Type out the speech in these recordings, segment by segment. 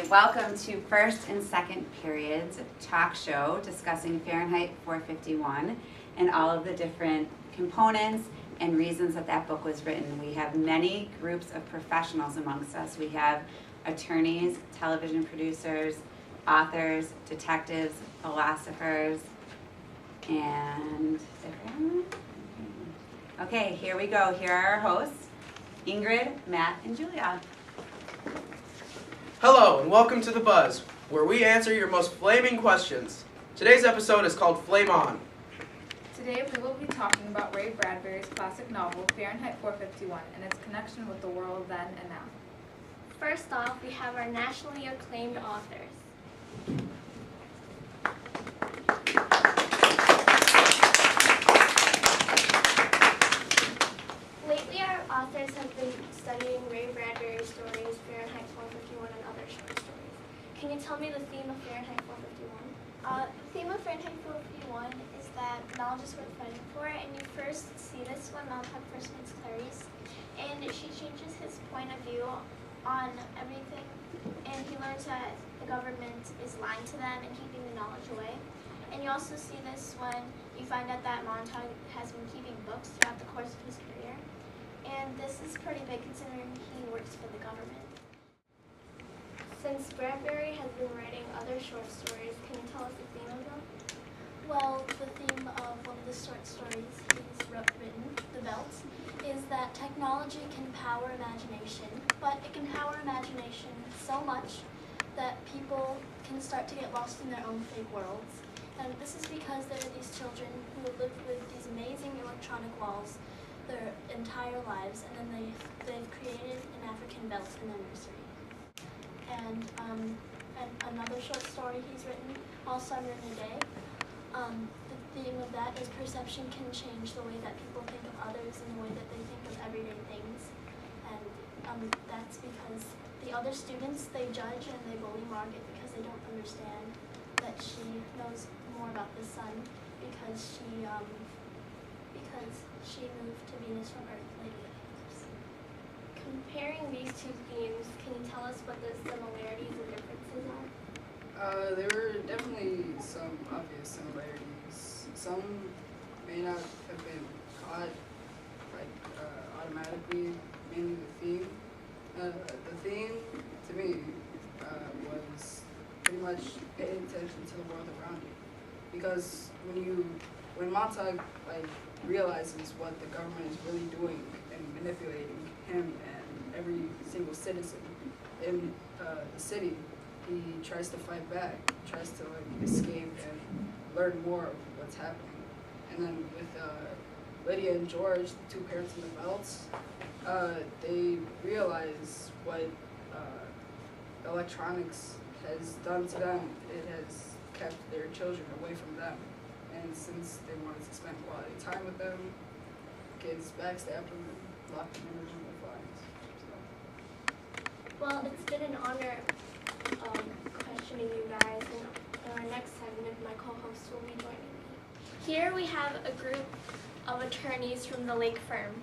Welcome to first and second periods talk show discussing Fahrenheit 451 and all of the different components and reasons that that book was written. We have many groups of professionals amongst us. We have attorneys, television producers, authors, detectives, philosophers, and okay, here we go. Here are our hosts, Ingrid, Matt, and Julia. Hello, and welcome to The Buzz, where we answer your most flaming questions. Today's episode is called Flame On. Today we will be talking about Ray Bradbury's classic novel, Fahrenheit 451, and its connection with the world then and now. First off, we have our nationally acclaimed authors. Lately, our authors have been studying Ray Bradbury's stories, Fahrenheit 451, and other short stories. Can you tell me the theme of Fahrenheit 451? The theme of Fahrenheit 451 is that knowledge is worth fighting for, and you first see this when Montag first meets Clarice, and she changes his point of view on everything, and he learns that the government is lying to them and keeping the knowledge away. And you also see this when you find out that Montag has been keeping books throughout the course of his career, and this is pretty big considering he works for the government. Since Bradbury has been writing other short stories, can you tell us the theme of them? Well, the theme of one of the short stories he's written, The Belt, is that technology can power imagination, but it can power imagination so much that people can start to get lost in their own fake worlds. And this is because there are these children who have lived with these amazing electronic walls their entire lives, and then they've created an African belt in their nursery. And another short story he's written, All Summer in a Day, the theme of that is perception can change the way that people think of others and the way that they think of everyday things. And that's because the other students, they judge and they bully Margaret because they don't understand that she knows more about the sun because she moved to Venus from Earth later. Comparing these two themes, can you tell us what the similarities and differences are? There were definitely some obvious similarities. Some may not have been caught automatically, mainly the theme. The theme, to me, was pretty much paying attention to the world around you. Because when Montag realizes what the government is really doing and manipulating him and every single citizen in the city, he tries to fight back, tries to escape and learn more of what's happening. And then with Lydia and George, the two parents in the belts, they realize what electronics has done to them. It has kept their children away from them. And since they wanted to spend quality time with them, kids backstabbed them and locked them in original fines. Well, it's been an honor questioning you guys, and in our next segment, my co-hosts will be joining me. Here we have a group of attorneys from the Lake firm.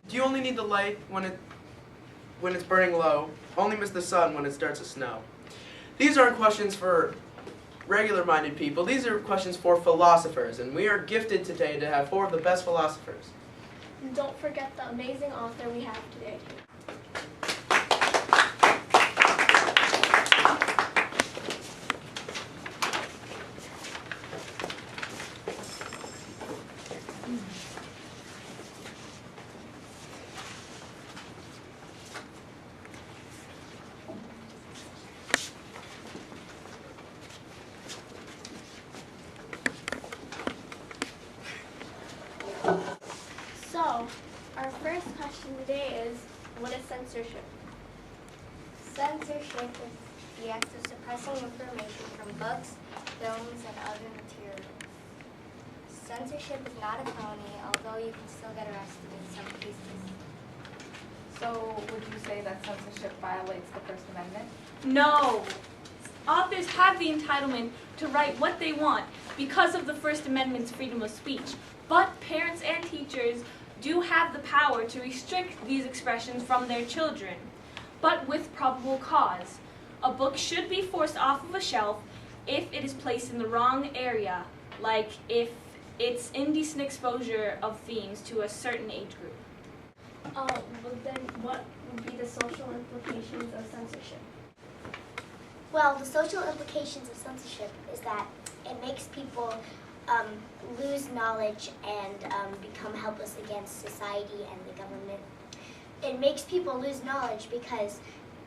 Do you only need the light when it's burning low? Only miss the sun when it starts to snow? These aren't questions for regular-minded people. These are questions for philosophers, and we are gifted today to have 4 of the best philosophers. And don't forget the amazing author we have today, too. So, our first question today is, what is censorship? Censorship is the act of suppressing information from books, films, and other materials. Censorship is not a felony, although you can still get arrested in some cases. So, would you say that censorship violates the First Amendment? No. Authors have the entitlement to write what they want because of the First Amendment's freedom of speech. But parents and teachers do have the power to restrict these expressions from their children, but with probable cause. A book should be forced off of a shelf if it is placed in the wrong area, like if it's indecent exposure of themes to a certain age group. Well then what would be the social implications of censorship? Well, the social implications of censorship is that it makes people lose knowledge and become helpless against society and the government. It makes people lose knowledge because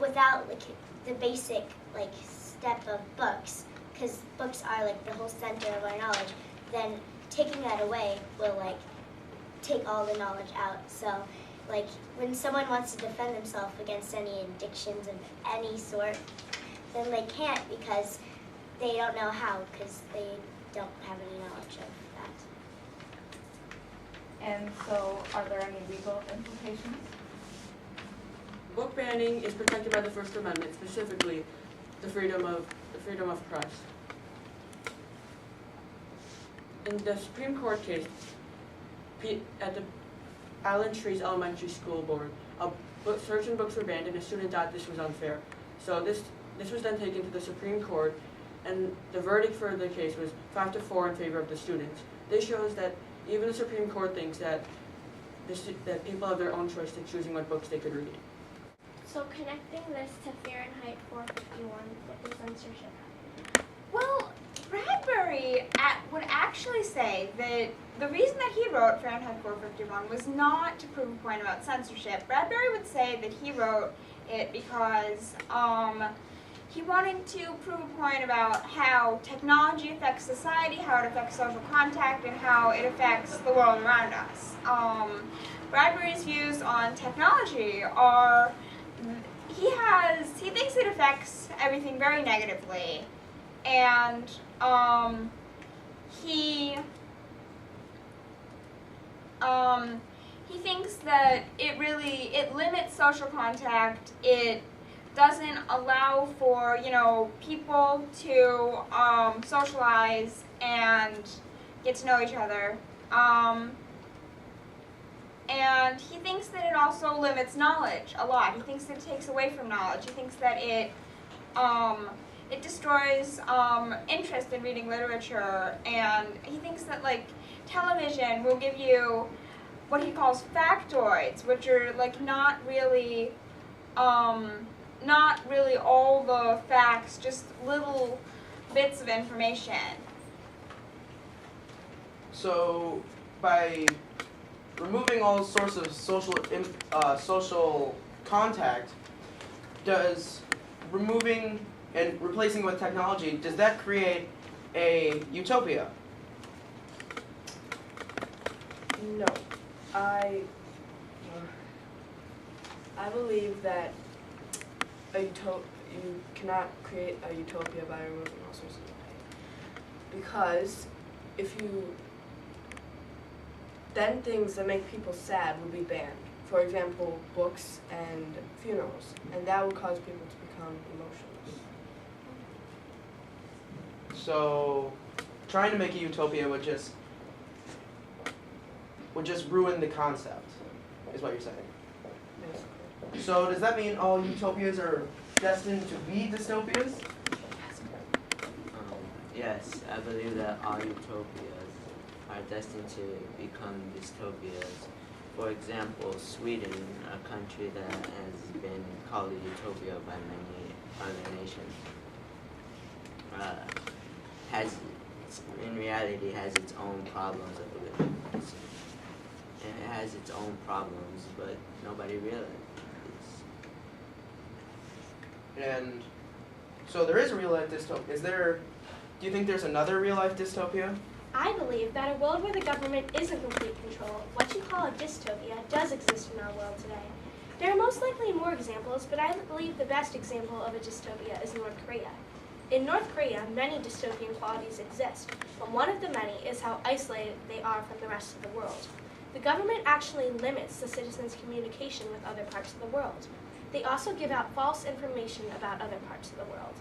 without like the basic like step of books, because books are like the whole center of our knowledge, then taking that away will like take all the knowledge out. So like when someone wants to defend themselves against any addictions of any sort, then they can't because they don't know how, because they don't have any knowledge of that. And so, are there any legal implications? Book banning is protected by the First Amendment, specifically the freedom of press. In the Supreme Court case, at the Allen Trees Elementary School Board, certain books were banned, and a student thought this was unfair. So this was then taken to the Supreme Court, and the verdict for the case was 5-4 in favor of the students. This shows that even the Supreme Court thinks that people have their own choice to choosing what books they could read. So connecting this to Fahrenheit 451, what does censorship have? Well, Bradbury would actually say that the reason that he wrote Fahrenheit 451 was not to prove a point about censorship. Bradbury would say that he wrote it because he wanted to prove a point about how technology affects society, how it affects social contact, and how it affects the world around us. Bradbury's views on technology are, he thinks it affects everything very negatively, and he thinks that it limits social contact. It doesn't allow for, people to socialize and get to know each other. And he thinks that it also limits knowledge a lot. He thinks that it takes away from knowledge. He thinks that it destroys interest in reading literature, and he thinks that television will give you what he calls factoids, which are not really all the facts, just little bits of information. So by removing all sorts of social contact, does removing and replacing with technology, does that create a utopia? No, I believe that you cannot create a utopia by removing all sorts of light. Because then things that make people sad would be banned. For example, books and funerals, and that would cause people to become emotionless. So trying to make a utopia would just ruin the concept, is what you're saying. Basically. So does that mean all utopias are destined to be dystopias? Yes, I believe that all utopias are destined to become dystopias. For example, Sweden, a country that has been called a utopia by many other nations, in reality has its own problems of living. And it has its own problems, but nobody realizes. And so there is a real life dystopia. Do you think there's another real life dystopia? I believe that a world where the government is in complete control, what you call a dystopia, does exist in our world today. There are most likely more examples, but I believe the best example of a dystopia is North Korea. In North Korea, many dystopian qualities exist, but one of the many is how isolated they are from the rest of the world. The government actually limits the citizens' communication with other parts of the world. They also give out false information about other parts of the world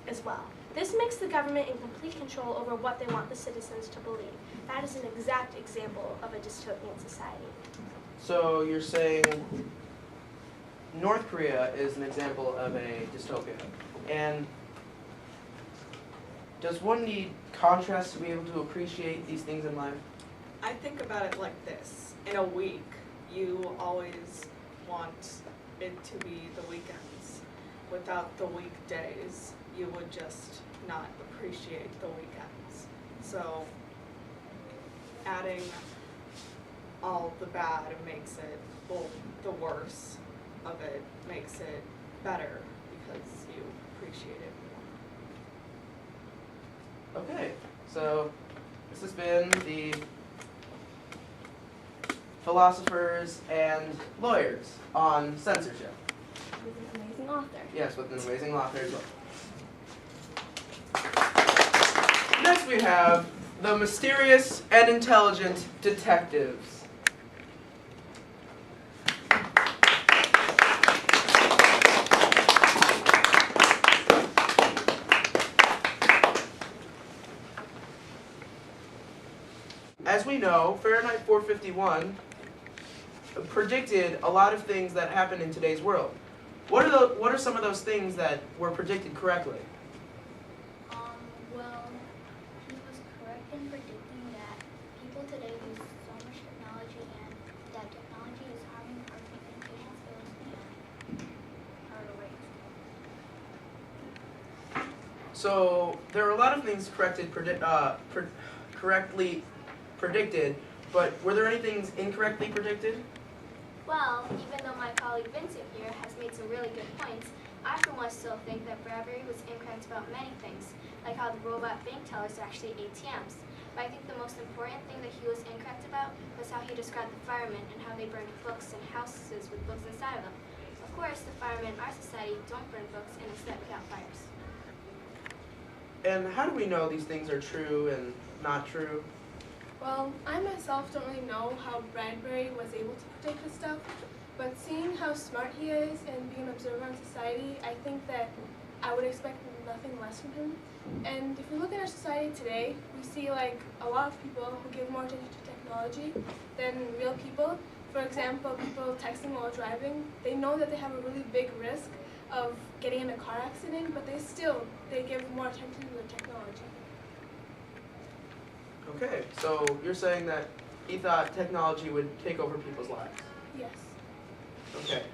as well. This makes the government in complete control over what they want the citizens to believe. That is an exact example of a dystopian society. So you're saying North Korea is an example of a dystopia? And does one need contrast to be able to appreciate these things in life? I think about it like this. In a week, you always want it to be the weekends. Without the weekdays, you would just not appreciate the weekends. So adding all the bad makes it, well, the worse of it makes it better because you appreciate it more. Okay, so this has been the philosophers and lawyers on censorship. With an amazing author. Yes, with an amazing author as well. Next we have the mysterious and intelligent detectives. As we know, Fahrenheit 451 predicted a lot of things that happen in today's world. What are some of those things that were predicted correctly? Well, he was correct in predicting that people today use so much technology and that technology is harming our communication skills and our race. So there are a lot of things correctly predicted, but were there any things incorrectly predicted? Well, even though my colleague Vincent here has made some really good points, I for one still think that Bradbury was incorrect about many things, like how the robot bank tellers are actually ATMs. But I think the most important thing that he was incorrect about was how he described the firemen and how they burned books in houses with books inside of them. Of course, the firemen in our society don't burn books and instead put out fires. And how do we know these things are true and not true? Well, I myself don't really know how Bradbury was able to predict this stuff, but seeing how smart he is and being an observer on society, I think that I would expect nothing less from him. And if we look at our society today, we see like a lot of people who give more attention to technology than real people. For example, people texting while driving, they know that they have a really big risk of getting in a car accident, but they give more attention to the technology. Okay, so you're saying that he thought technology would take over people's lives? Yes. Okay.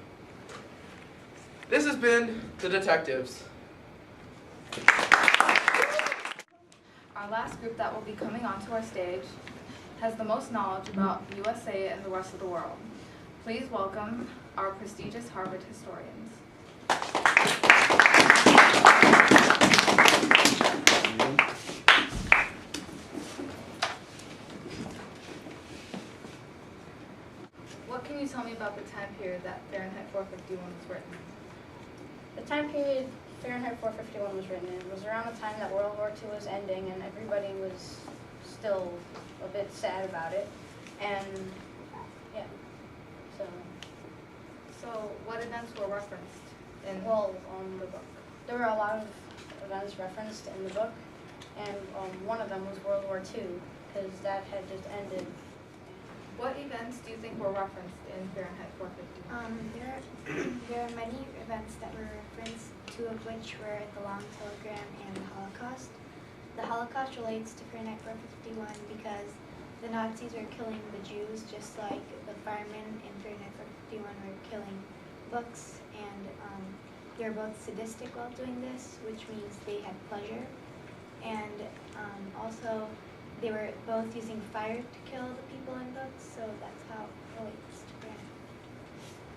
This has been The Detectives. Our last group that will be coming onto our stage has the most knowledge about the USA and the rest of the world. Please welcome our prestigious Harvard historians. What can you tell me about the time period that Fahrenheit 451 was written? The time period Fahrenheit 451 was written in was around the time that World War II was ending and everybody was still a bit sad about it. And yeah, So what events were referenced in the book? There were a lot of events referenced in the book, and one of them was World War II because that had just ended. What events do you think were referenced in Fahrenheit 451? There are many events that were referenced, two of which were the Long Telegram and the Holocaust. The Holocaust relates to Fahrenheit 451 because the Nazis were killing the Jews just like the firemen in Fahrenheit 451 were killing books, and they were both sadistic while doing this, which means they had pleasure. And also, they were both using fire to kill the people in books, so that's how it relates to Fahrenheit.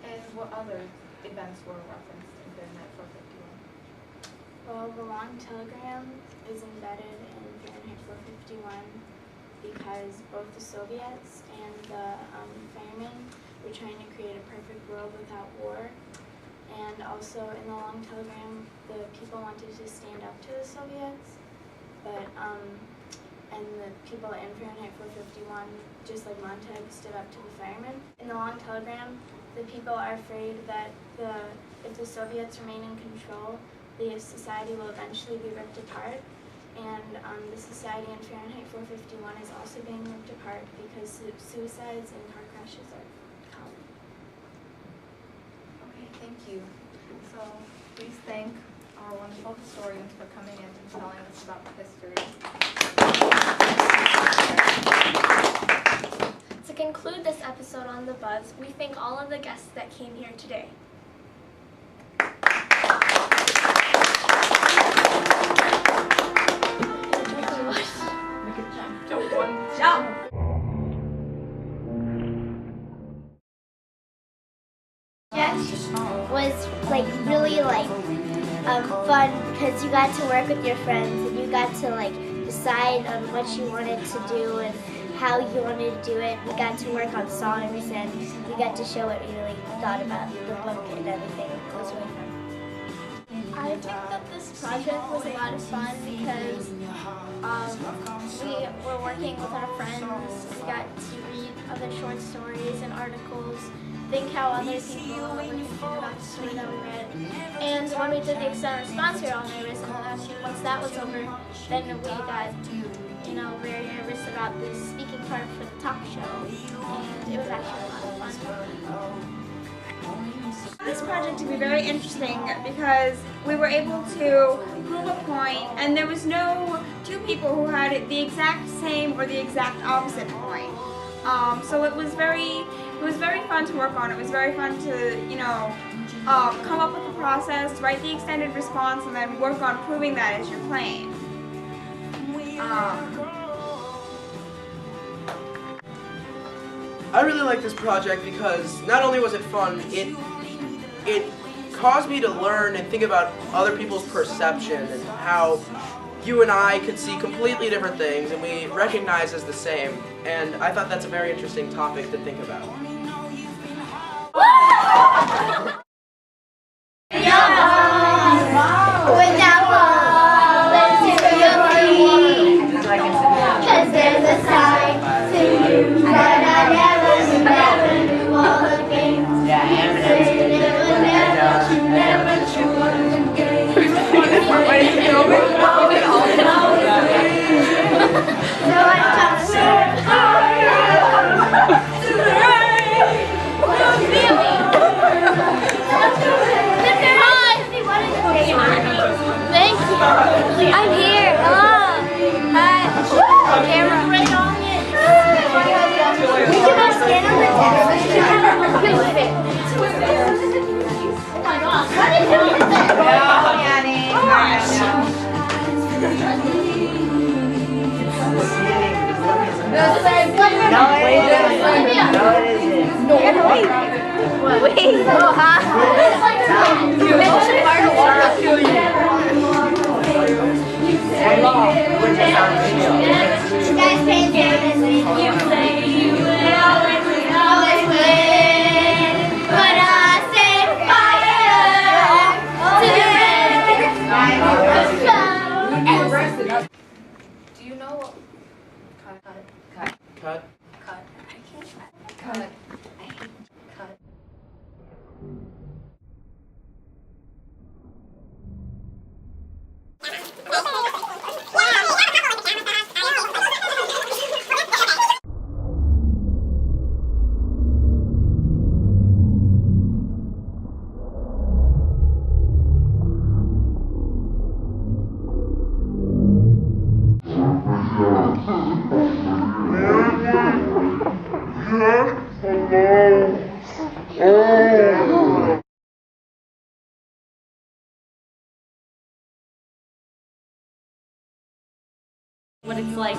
And what other events were referenced in Fahrenheit 451? Well, the Long Telegram is embedded in Fahrenheit 451 because both the Soviets and the firemen were trying to create a perfect world without war. And also in the Long Telegram, the people wanted to stand up to the Soviets, but and the people in Fahrenheit 451, just like Montag, stood up to the firemen. In the Long Telegram, the people are afraid that if the Soviets remain in control, the society will eventually be ripped apart. And the society in Fahrenheit 451 is also being ripped apart because suicides and car crashes are common. Okay, thank you. So please thank our wonderful historians for coming in and telling us about the history. To conclude this episode on The Buzz, we thank all of the guests that came here today. Was like really fun because you got to work with your friends and you got to decide on what you wanted to do and how you wanted to do it. We got to work on songs and we got to show what we really thought about the book and everything. It was really fun. I think that this project was a lot of fun because we were working with our friends. We got to read other short stories and articles, think how other people were thinking about the story that we read. And when we did the extended response, we were all nervous. And then once that was over, then we got very nervous about the speaking part for the talk show. And it was actually a lot of fun. This project to be very interesting because we were able to prove a point, and there was no two people who had the exact same or the exact opposite point. So it was very fun to work on. It was very fun to come up with the process, write the extended response, and then work on proving that as your claim. I really like this project because not only was it fun, it caused me to learn and think about other people's perception and how you and I could see completely different things and we recognize as the same. And I thought that's a very interesting topic to think about. Cause there's a side to you that I never knew all the things you said you never Thank you. I'm here. Hello. Hi. Camera. Right on it. We can all stand on the desk. Oh my gosh. What is doing this? No, Yanni. Wait. Oh, you guys pay attention. You say you will always win, but I set fire to the Do you know what? Cut. Cut. Cut. I can't. Cut. Cut. What it's like